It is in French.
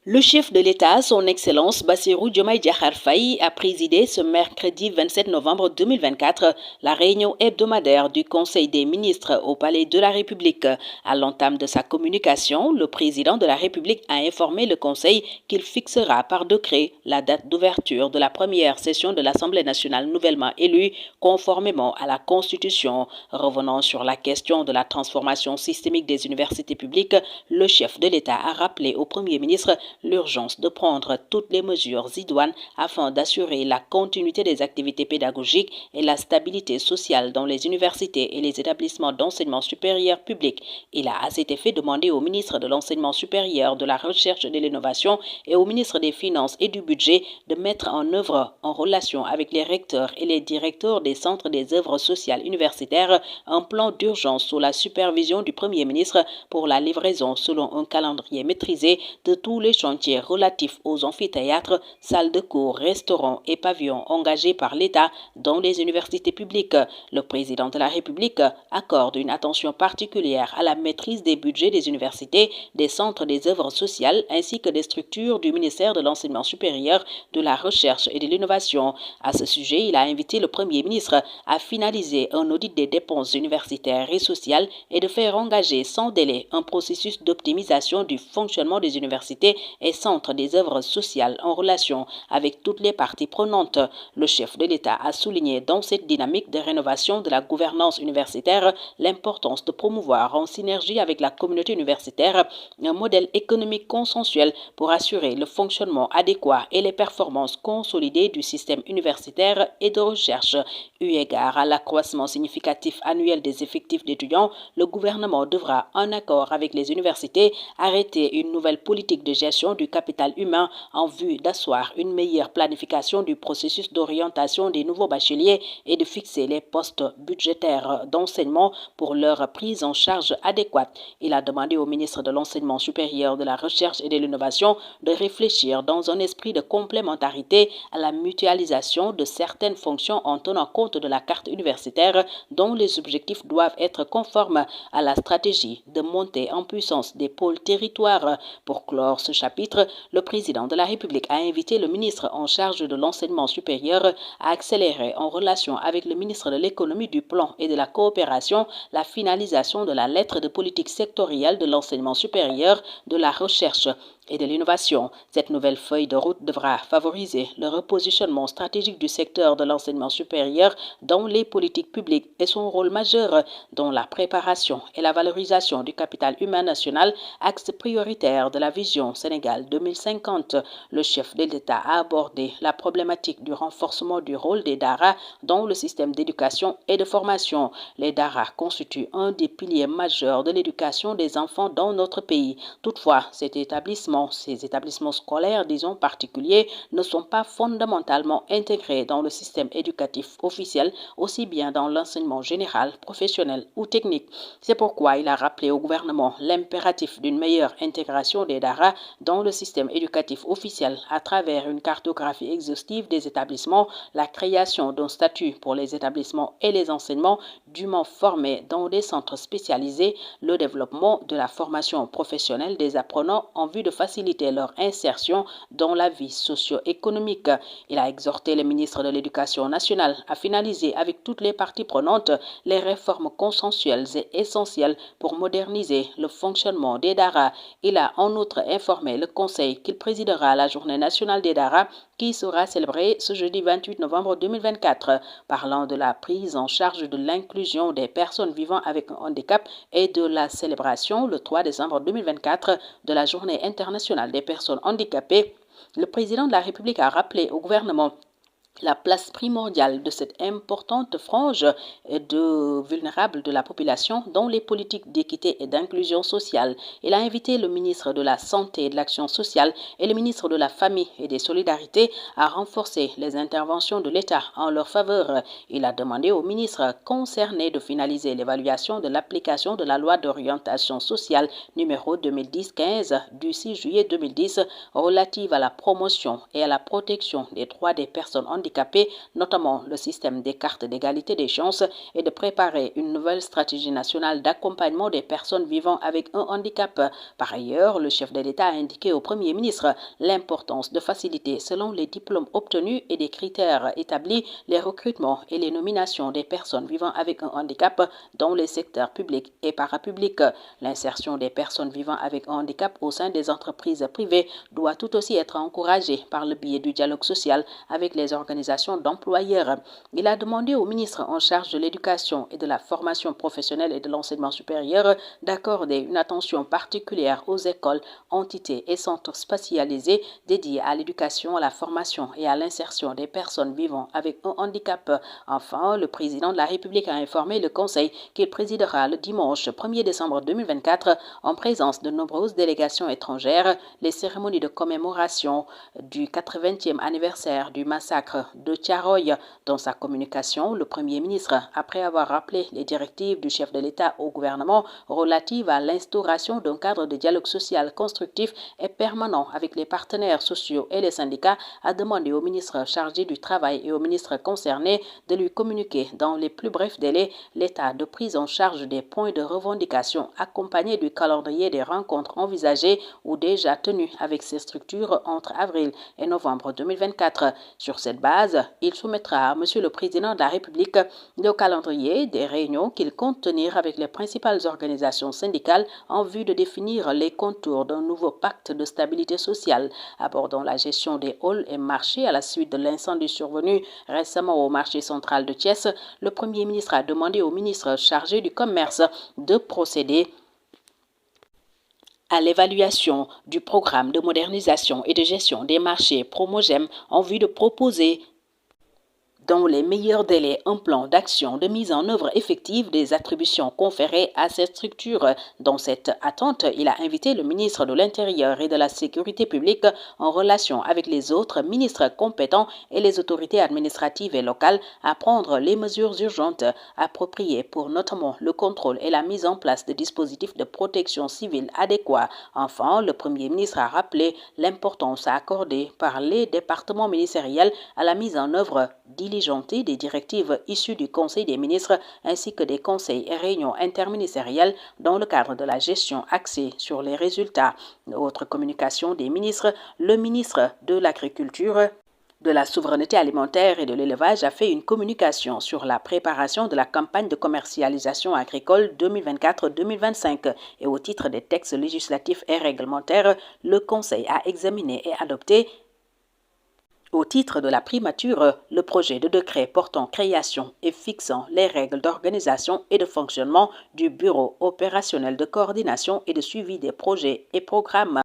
Le chef de l'État, son Excellence Bassirou Diomaye Diakhar Faye, a présidé ce mercredi 27 novembre 2024 la réunion hebdomadaire du Conseil des ministres au Palais de la République. À l'entame de sa communication, le président de la République a informé le Conseil qu'il fixera par décret la date d'ouverture de la première session de l'Assemblée nationale nouvellement élue conformément à la Constitution. Revenant sur la question de la transformation systémique des universités publiques, le chef de l'État a rappelé au Premier ministre l'urgence de prendre toutes les mesures idoines afin d'assurer la continuité des activités pédagogiques et la stabilité sociale dans les universités et les établissements d'enseignement supérieur public. Il a à cet effet demandé au ministre de l'Enseignement supérieur, de la Recherche et de l'Innovation et au ministre des Finances et du Budget de mettre en œuvre, en relation avec les recteurs et les directeurs des centres des œuvres sociales universitaires, un plan d'urgence sous la supervision du Premier ministre pour la livraison selon un calendrier maîtrisé de tous les chantiers relatifs aux amphithéâtres, salles de cours, restaurants et pavillons engagés par l'État dans les universités publiques. Le président de la République accorde une attention particulière à la maîtrise des budgets des universités, des centres des œuvres sociales ainsi que des structures du ministère de l'Enseignement supérieur, de la Recherche et de l'Innovation. À ce sujet, il a invité le Premier ministre à finaliser un audit des dépenses universitaires et sociales et de faire engager sans délai un processus d'optimisation du fonctionnement des universités et centres des œuvres sociales en relation avec toutes les parties prenantes. Le chef de l'État a souligné dans cette dynamique de rénovation de la gouvernance universitaire l'importance de promouvoir en synergie avec la communauté universitaire un modèle économique consensuel pour assurer le fonctionnement adéquat et les performances consolidées du système universitaire et de recherche. Eu égard à l'accroissement significatif annuel des effectifs d'étudiants, le gouvernement devra, en accord avec les universités, arrêter une nouvelle politique de gestion du capital humain en vue d'asseoir une meilleure planification du processus d'orientation des nouveaux bacheliers et de fixer les postes budgétaires d'enseignement pour leur prise en charge adéquate. Il a demandé au ministre de l'Enseignement supérieur, de la Recherche et de l'Innovation de réfléchir dans un esprit de complémentarité à la mutualisation de certaines fonctions en tenant compte de la carte universitaire dont les objectifs doivent être conformes à la stratégie de montée en puissance des pôles territoires. Pour clore ce chapitre, le président de la République a invité le ministre en charge de l'enseignement supérieur à accélérer en relation avec le ministre de l'économie, du plan et de la coopération la finalisation de la lettre de politique sectorielle de l'enseignement supérieur, de la recherche et de l'innovation. Cette nouvelle feuille de route devra favoriser le repositionnement stratégique du secteur de l'enseignement supérieur dans les politiques publiques et son rôle majeur dans la préparation et la valorisation du capital humain national, axe prioritaire de la vision Sénégal 2050. Le chef de l'État a abordé la problématique du renforcement du rôle des DARA dans le système d'éducation et de formation. Les DARA constituent un des piliers majeurs de l'éducation des enfants dans notre pays. Toutefois, ces établissements scolaires, disons particuliers, ne sont pas fondamentalement intégrés dans le système éducatif officiel, aussi bien dans l'enseignement général, professionnel ou technique. C'est pourquoi il a rappelé au gouvernement l'impératif d'une meilleure intégration des DARA dans le système éducatif officiel à travers une cartographie exhaustive des établissements, la création d'un statut pour les établissements et les enseignements dûment formés dans des centres spécialisés, le développement de la formation professionnelle des apprenants en vue de faciliter leur insertion dans la vie socio-économique. Il a exhorté le ministre de l'Éducation nationale à finaliser avec toutes les parties prenantes les réformes consensuelles et essentielles pour moderniser le fonctionnement des DARA. Il a en outre informé le Conseil qu'il présidera la Journée nationale des DARA qui sera célébrée ce jeudi 28 novembre 2024. Parlant de la prise en charge de l'inclusion des personnes vivant avec un handicap et de la célébration le 3 décembre 2024 de la Journée internationale des personnes handicapées, le président de la République a rappelé au gouvernement la place primordiale de cette importante frange de vulnérables de la population dans les politiques d'équité et d'inclusion sociale. Il a invité le ministre de la Santé et de l'Action sociale et le ministre de la Famille et des Solidarités à renforcer les interventions de l'État en leur faveur. Il a demandé au ministre concerné de finaliser l'évaluation de l'application de la loi d'orientation sociale numéro 2010-15 du 6 juillet 2010 relative à la promotion et à la protection des droits des personnes handicapées handicapés, notamment le système des cartes d'égalité des chances, et de préparer une nouvelle stratégie nationale d'accompagnement des personnes vivant avec un handicap. Par ailleurs, le chef de l'État a indiqué au Premier ministre l'importance de faciliter, selon les diplômes obtenus et des critères établis, les recrutements et les nominations des personnes vivant avec un handicap dans les secteurs publics et parapublics. L'insertion des personnes vivant avec un handicap au sein des entreprises privées doit tout aussi être encouragée par le biais du dialogue social avec les organisations d'employeurs. Il a demandé au ministre en charge de l'éducation et de la formation professionnelle et de l'enseignement supérieur d'accorder une attention particulière aux écoles, entités et centres spécialisés dédiés à l'éducation, à la formation et à l'insertion des personnes vivant avec un handicap. Enfin, le président de la République a informé le Conseil qu'il présidera le dimanche 1er décembre 2024 en présence de nombreuses délégations étrangères les cérémonies de commémoration du 80e anniversaire du massacre de Thiaroye. Dans sa communication, le Premier ministre, après avoir rappelé les directives du chef de l'État au gouvernement relatives à l'instauration d'un cadre de dialogue social constructif et permanent avec les partenaires sociaux et les syndicats, a demandé au ministre chargé du Travail et au ministre concerné de lui communiquer dans les plus brefs délais l'état de prise en charge des points de revendication accompagné du calendrier des rencontres envisagées ou déjà tenues avec ces structures entre avril et novembre 2024. Sur cette base, il soumettra à Monsieur le Président de la République le calendrier des réunions qu'il compte tenir avec les principales organisations syndicales en vue de définir les contours d'un nouveau pacte de stabilité sociale abordant la gestion des halls et marchés à la suite de l'incendie survenu récemment au marché central de Thiès. Le Premier ministre a demandé au ministre chargé du commerce de procéder à l'évaluation du programme de modernisation et de gestion des marchés Promogem en vue de proposer dans les meilleurs délais un plan d'action de mise en œuvre effective des attributions conférées à cette structure. Dans cette attente, il a invité le ministre de l'Intérieur et de la Sécurité publique en relation avec les autres ministres compétents et les autorités administratives et locales à prendre les mesures urgentes appropriées pour notamment le contrôle et la mise en place de dispositifs de protection civile adéquats. Enfin, le Premier ministre a rappelé l'importance à accorder par les départements ministériels à la mise en œuvre diligentée des directives issues du Conseil des ministres ainsi que des conseils et réunions interministérielles dans le cadre de la gestion axée sur les résultats. Autre communication des ministres, le ministre de l'Agriculture, de la souveraineté alimentaire et de l'élevage a fait une communication sur la préparation de la campagne de commercialisation agricole 2024-2025 et au titre des textes législatifs et réglementaires, le Conseil a examiné et adopté au titre de la primature, le projet de décret portant création et fixant les règles d'organisation et de fonctionnement du Bureau opérationnel de coordination et de suivi des projets et programmes.